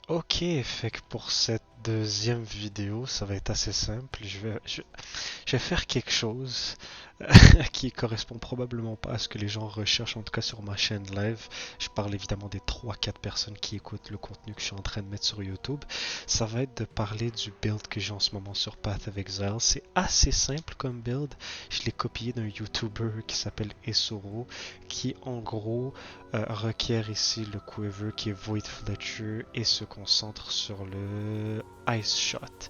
Ok, fait que pour cette deuxième vidéo, ça va être assez simple. Je vais faire quelque chose qui correspond probablement pas à ce que les gens recherchent, en tout cas sur ma chaîne live. Je parle évidemment des trois quatre personnes qui écoutent le contenu que je suis en train de mettre sur YouTube. Ça va être de parler du build que j'ai en ce moment sur Path of Exile. C'est assez simple comme build. Je l'ai copié d'un YouTuber qui s'appelle Esoro, qui en gros requiert ici le Quiver qui est Void Fletcher et se concentre sur le Ice Shot.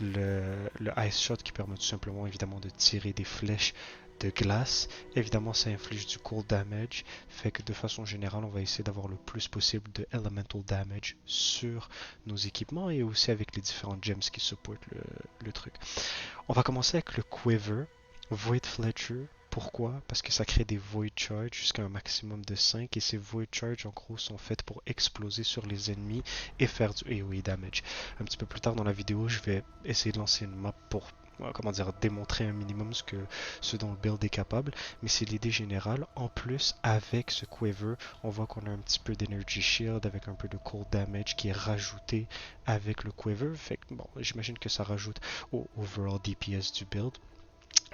Le Ice Shot qui permet tout simplement évidemment de tirer des flèches de glace. Évidemment, ça inflige du cold damage, fait que de façon générale, on va essayer d'avoir le plus possible de elemental damage sur nos équipements et aussi avec les différentes gems qui supportent le truc. On va commencer avec le Quiver, Void Fletcher. Pourquoi? Parce que ça crée des Void Charge jusqu'à un maximum de 5 et ces Void Charge en gros sont faites pour exploser sur les ennemis et faire du AoE damage. Un petit peu plus tard dans la vidéo, je vais essayer de lancer une map pour comment dire, démontrer un minimum ce dont le build est capable, mais c'est l'idée générale. En plus, avec ce Quiver, on voit qu'on a un petit peu d'Energy Shield avec un peu de Cold Damage qui est rajouté avec le Quiver. Fait que, bon, j'imagine que ça rajoute au overall DPS du build.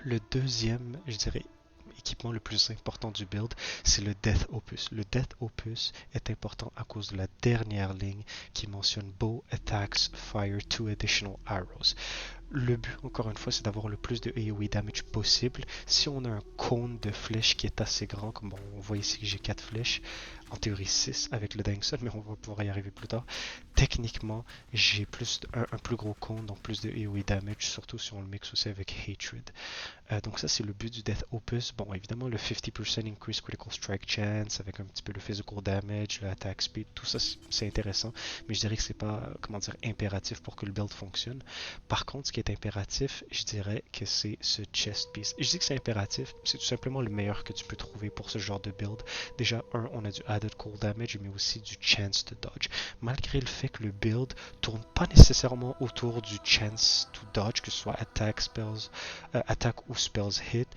Le deuxième, je dirais, équipement le plus important du build, c'est le Death Opus. Le Death Opus est important à cause de la dernière ligne qui mentionne Bow attacks fire 2 additional arrows. Le but, encore une fois, c'est d'avoir le plus de AoE damage possible. Si on a un cône de flèches qui est assez grand, comme bon, on voit ici que j'ai 4 flèches, en théorie 6 avec le Dangson, mais on va pouvoir y arriver plus tard. Techniquement, j'ai un plus gros cône, donc plus de AoE damage, surtout si on le mixe aussi avec Hatred. Donc ça, c'est le but du Death Opus. Bon, évidemment, le 50% increase critical strike chance avec un petit peu le physical damage, le attack speed, tout ça, c'est intéressant. Mais je dirais que c'est pas, comment dire, impératif pour que le build fonctionne. Par contre, ce qui est impératif, je dirais que c'est ce chest piece. Et je dis que c'est impératif, c'est tout simplement le meilleur que tu peux trouver pour ce genre de build. Déjà, on a du added cold damage, mais aussi du chance to dodge. Malgré le fait que le build tourne pas nécessairement autour du chance to dodge, que ce soit attack, spells, attack ou spells hit,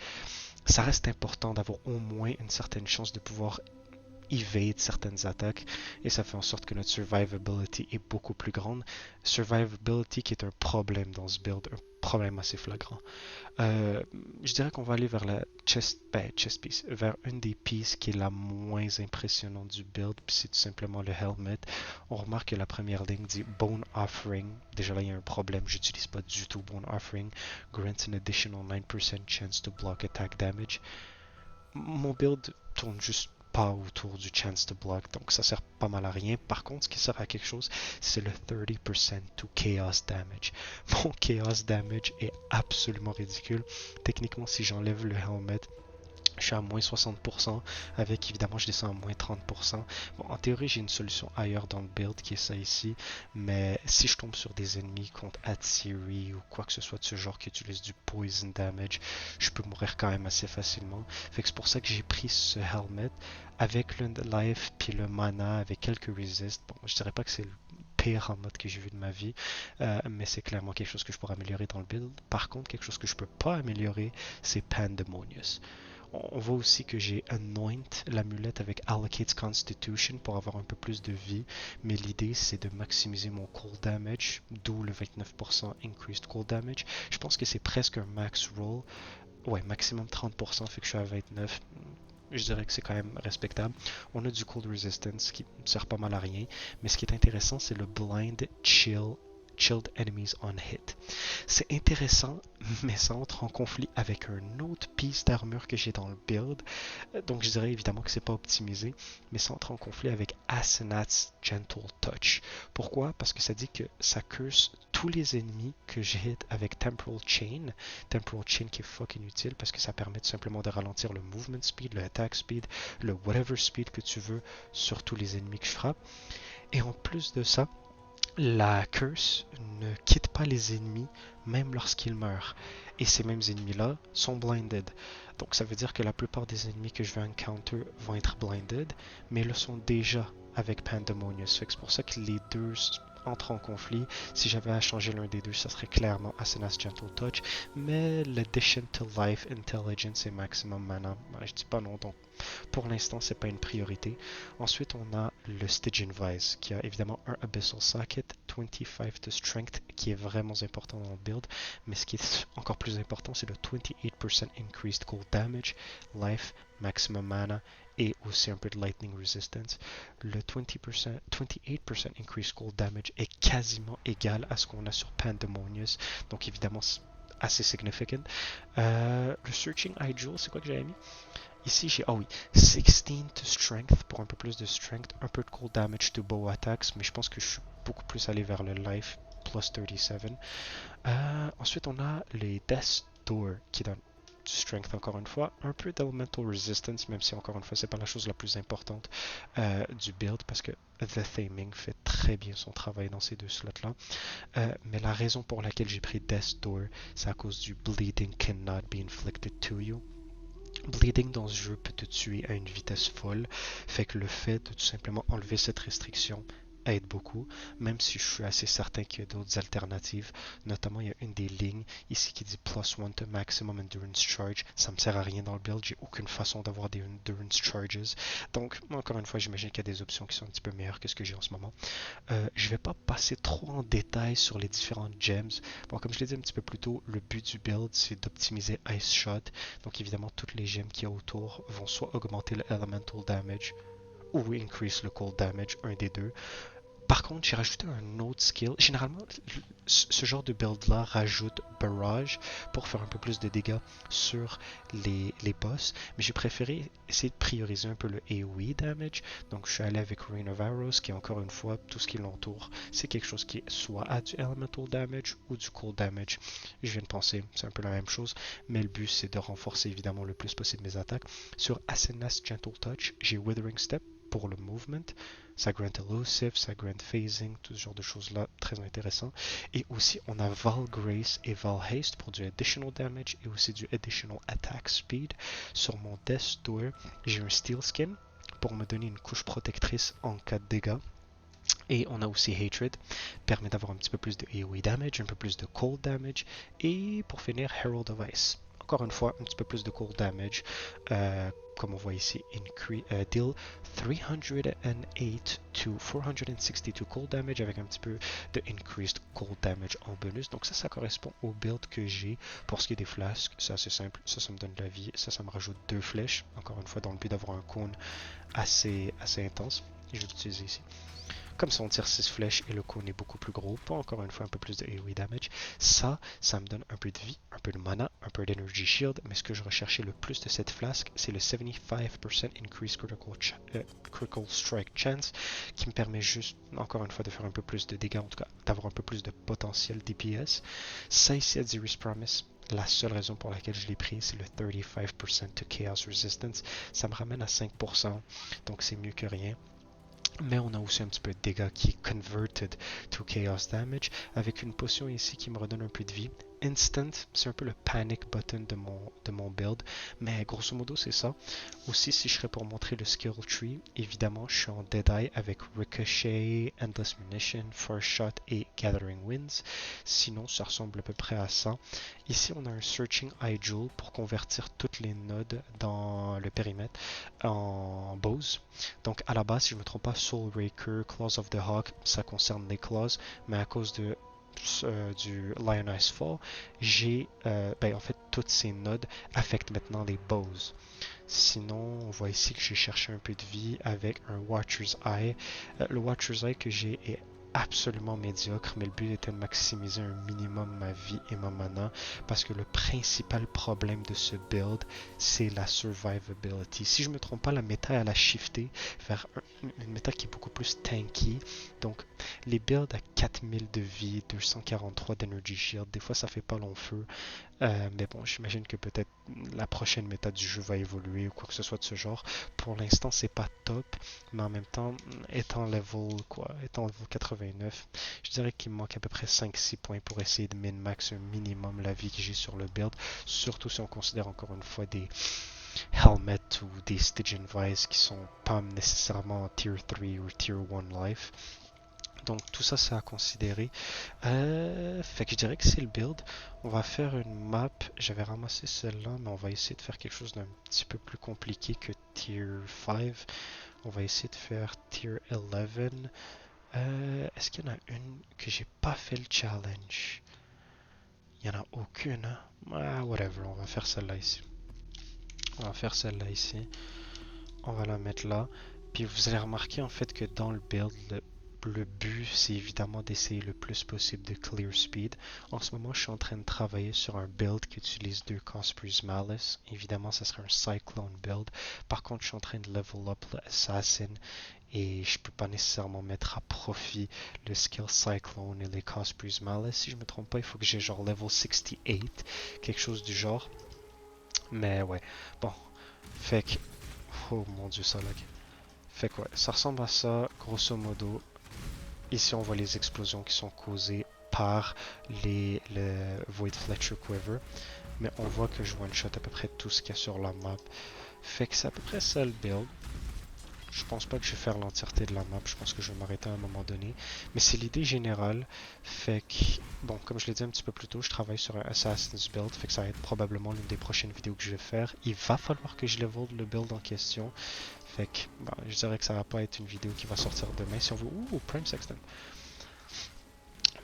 ça reste important d'avoir au moins une certaine chance de pouvoir evade certaines attaques et ça fait en sorte que notre survivability est beaucoup plus grande. Survivability qui est un problème dans ce build, un problème assez flagrant. Euh, je dirais qu'on va aller vers la chest piece, vers une des pieces qui est la moins impressionnante du build, puis c'est tout simplement le helmet. On remarque que la première ligne dit Bone Offering. Déjà là, il y a un problème, j'utilise pas du tout Bone Offering. Grants an additional 9% chance to block attack damage. Mon build tourne juste pas autour du chance to block, donc ça sert pas mal à rien. Par contre, ce qui sert à quelque chose, c'est le 30% to chaos damage. Mon chaos damage est absolument ridicule. Techniquement, si j'enlève le helmet, je suis à moins 60%, avec évidemment je descends à moins 30%. Bon, en théorie, j'ai une solution ailleurs dans le build qui est ça ici, mais si je tombe sur des ennemis contre Atsiri ou quoi que ce soit de ce genre qui utilise du poison damage, je peux mourir quand même assez facilement. Fait que c'est pour ça que j'ai pris ce helmet avec le life puis le mana avec quelques resist. Bon, je dirais pas que c'est le pire en mode que j'ai vu de ma vie, mais c'est clairement quelque chose que je pourrais améliorer dans le build. Par contre, quelque chose que je peux pas améliorer, c'est Pandemonious. On voit aussi que j'ai Anoint l'amulette avec Allocates Constitution pour avoir un peu plus de vie, mais l'idée c'est de maximiser mon cold damage, d'où le 29% increased cold damage. Je pense que c'est presque un max roll. Ouais, maximum 30%, fait que je suis à 29. Je dirais que c'est quand même respectable. On a du cold resistance qui ne sert pas mal à rien, mais ce qui est intéressant c'est le blind chilled enemies on hit. C'est intéressant, mais ça entre en conflit avec un autre piece d'armure que j'ai dans le build. Donc je dirais évidemment que c'est pas optimisé, mais ça entre en conflit avec Asenat's Gentle Touch. Pourquoi? Parce que ça dit que ça curse tous les ennemis que j'ai hit avec Temporal Chain. Temporal Chain qui est fucking utile parce que ça permet tout simplement de ralentir le movement speed, le attack speed, le whatever speed que tu veux sur tous les ennemis que je frappe. Et en plus de ça, la curse ne quitte pas les ennemis même lorsqu'ils meurent. Et ces mêmes ennemis-là sont blinded. Donc ça veut dire que la plupart des ennemis que je vais encounter vont être blinded, mais le sont déjà avec Pandemonious. C'est pour ça que les deux entrent en conflit. Si j'avais à changer l'un des deux, ça serait clairement Asenath's Gentle Touch. Mais l'addition to Life, Intelligence et Maximum Mana, je dis pas non, donc pour l'instant, c'est pas une priorité. Ensuite, on a le Stygian Vise, qui a évidemment un Abyssal Socket, 25 de Strength, qui est vraiment important dans le build. Mais ce qui est encore plus important, c'est le 28% Increased Cold Damage, Life, Maximum Mana et aussi un peu de Lightning Resistance. Le 28% Increased Cold Damage est quasiment égal à ce qu'on a sur Pandemonious. Donc évidemment, c'est assez significant. Le Searching Eye Jewel, c'est quoi que j'avais mis? Ici, j'ai, 16 to Strength pour un peu plus de Strength, un peu de Cold Damage to Bow Attacks, mais je pense que je suis beaucoup plus allé vers le Life, plus 37. Ensuite, on a les Death Door qui donnent du Strength encore une fois, un peu d'Elemental Resistance, même si encore une fois, c'est pas la chose la plus importante du build, parce que The Theming fait très bien son travail dans ces deux slots-là. Mais la raison pour laquelle j'ai pris Death Door, c'est à cause du Bleeding cannot be inflicted to you. Bleeding dans ce jeu peut te tuer à une vitesse folle, fait que le fait de tout simplement enlever cette restriction aide beaucoup, même si je suis assez certain qu'il y a d'autres alternatives. Notamment, il y a une des lignes ici qui dit +1 to Maximum Endurance Charge. Ça me sert à rien dans le build, j'ai aucune façon d'avoir des Endurance Charges. Donc, encore une fois, j'imagine qu'il y a des options qui sont un petit peu meilleures que ce que j'ai en ce moment. Je vais pas passer trop en détail sur les différentes gems. Bon, comme je l'ai dit un petit peu plus tôt, le but du build, c'est d'optimiser Ice Shot. Donc, évidemment, toutes les gemmes qu'il y a autour vont soit augmenter le Elemental Damage ou increase le Cold Damage, un des deux. Par contre, j'ai rajouté un autre skill. Généralement, ce genre de build-là rajoute Barrage pour faire un peu plus de dégâts sur les boss. Mais j'ai préféré essayer de prioriser un peu le AoE damage. Donc, je suis allé avec Rain of Arrows, qui est encore une fois, tout ce qui l'entoure, c'est quelque chose qui est soit à du Elemental Damage ou du Cold Damage. Je viens de penser, c'est un peu la même chose. Mais le but, c'est de renforcer évidemment le plus possible mes attaques. Sur Asenath's Gentle Touch, j'ai Withering Step pour le movement. Ça grant elusive, ça grant phasing, tout ce genre de choses-là, très intéressant. Et aussi, on a Val Grace et Val Haste pour du additional damage et aussi du additional attack speed. Sur mon Death Door, j'ai un Steel Skin pour me donner une couche protectrice en cas de dégâts. Et on a aussi Hatred, permet d'avoir un petit peu plus de AoE damage, un peu plus de cold damage. Et pour finir, Herald of Ice. Encore une fois, un petit peu plus de cold damage. Comme on voit ici, deal 308 to 462 cold damage avec un petit peu de increased cold damage en bonus. Donc ça correspond au build que j'ai. Pour ce qui est des flasques, c'est assez simple. Ça me donne de la vie. Ça me rajoute 2 flèches. Encore une fois, dans le but d'avoir un cône assez intense. Et je vais l'utiliser ici. Comme ça, on tire 6 flèches et le cône est beaucoup plus gros. Pas encore une fois un peu plus de AoE damage. Ça me donne un peu de vie, un peu de mana, un peu d'energy shield. Mais ce que je recherchais le plus de cette flasque, c'est le 75% increased critical strike chance, qui me permet juste, encore une fois, de faire un peu plus de dégâts, en tout cas, d'avoir un peu plus de potentiel DPS. Ça ici à Xeri's Promise. La seule raison pour laquelle je l'ai pris, c'est le 35% to Chaos Resistance. Ça me ramène à 5%, donc c'est mieux que rien. Mais on a aussi un petit peu de dégâts qui est converted to chaos damage avec une potion ici qui me redonne un peu de vie. Instant, c'est un peu le panic button de mon build, mais grosso modo c'est ça. Aussi, si je serais pour montrer le skill tree, évidemment je suis en Deadeye avec Ricochet, Endless Munition, First Shot et Gathering Winds. Sinon, ça ressemble à peu près à ça. Ici, on a un Searching Eye Jewel pour convertir toutes les nodes dans le périmètre en bows. Donc à la base, si je ne me trompe pas, Soul Raker, Claws of the Hawk, ça concerne les claws, mais à cause du Lioness Fall, j'ai en fait toutes ces nodes affectent maintenant les bows. Sinon, on voit ici que j'ai cherché un peu de vie avec un Watcher's Eye. Le Watcher's Eye que j'ai est absolument médiocre, mais le but était de maximiser un minimum ma vie et ma mana, parce que le principal problème de ce build, c'est la survivability. Si je me trompe pas, la méta elle a shifté vers une méta qui est beaucoup plus tanky, donc les builds à 4000 de vie, 243 d'energy shield, des fois ça fait pas long feu. Mais bon, j'imagine que peut-être la prochaine méta du jeu va évoluer ou quoi que ce soit de ce genre. Pour l'instant, c'est pas top, mais en même temps, étant level 89, je dirais qu'il me manque à peu près 5-6 points pour essayer de min-max un minimum la vie que j'ai sur le build, surtout si on considère encore une fois des helmets ou des Stygian Vise qui sont pas nécessairement en tier 3 ou tier 1 life. Donc tout ça c'est à considérer. Fait que je dirais que c'est le build. On va faire une map. J'avais ramassé celle-là, mais on va essayer de faire quelque chose d'un petit peu plus compliqué que Tier 5. On va essayer de faire Tier 11. Est-ce qu'il y en a une que j'ai pas fait le challenge? Il y en a aucune, hein? Ah, whatever, on va faire celle-là ici. On va faire celle-là ici. On va la mettre là. Puis vous allez remarquer en fait que dans le build, le but c'est évidemment d'essayer le plus possible de clear speed. En ce moment, je suis en train de travailler sur un build qui utilise 2 Caspers Malice. Évidemment, ça sera un Cyclone build. Par contre, je suis en train de level up l'Assassin et je peux pas nécessairement mettre à profit le skill Cyclone et les Caspers Malice. Si je me trompe pas, il faut que j'ai genre level 68, quelque chose du genre. Mais ouais, bon, fait que... Oh mon dieu, ça lag. Fait que ouais, ça ressemble à ça, grosso modo. Ici, on voit les explosions qui sont causées par le Void Fletcher Quiver. Mais on voit que je one-shot à peu près tout ce qu'il y a sur la map. Fait que c'est à peu près ça le build. Je pense pas que je vais faire l'entièreté de la map, je pense que je vais m'arrêter à un moment donné. Mais c'est l'idée générale. Fait que, bon, comme je l'ai dit un petit peu plus tôt, je travaille sur un Assassin's build. Fait que ça va être probablement l'une des prochaines vidéos que je vais faire. Il va falloir que je level le build en question. Fait que, bon, je dirais que ça va pas être une vidéo qui va sortir demain si on veut. Ouh, Prime Sexton.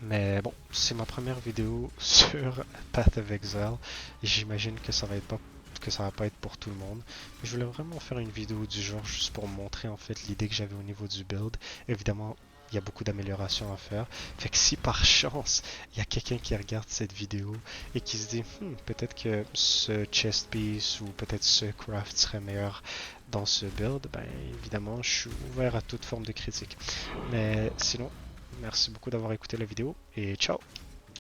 Mais bon, c'est ma première vidéo sur Path of Exile. J'imagine que ça va pas être pour tout le monde. Mais je voulais vraiment faire une vidéo du genre juste pour montrer en fait l'idée que j'avais au niveau du build. Évidemment, il y a beaucoup d'améliorations à faire. Fait que si par chance, il y a quelqu'un qui regarde cette vidéo et qui se dit peut-être que ce chest piece ou peut-être ce craft serait meilleur dans ce build, ben évidemment, je suis ouvert à toute forme de critique. Mais sinon, merci beaucoup d'avoir écouté la vidéo et ciao!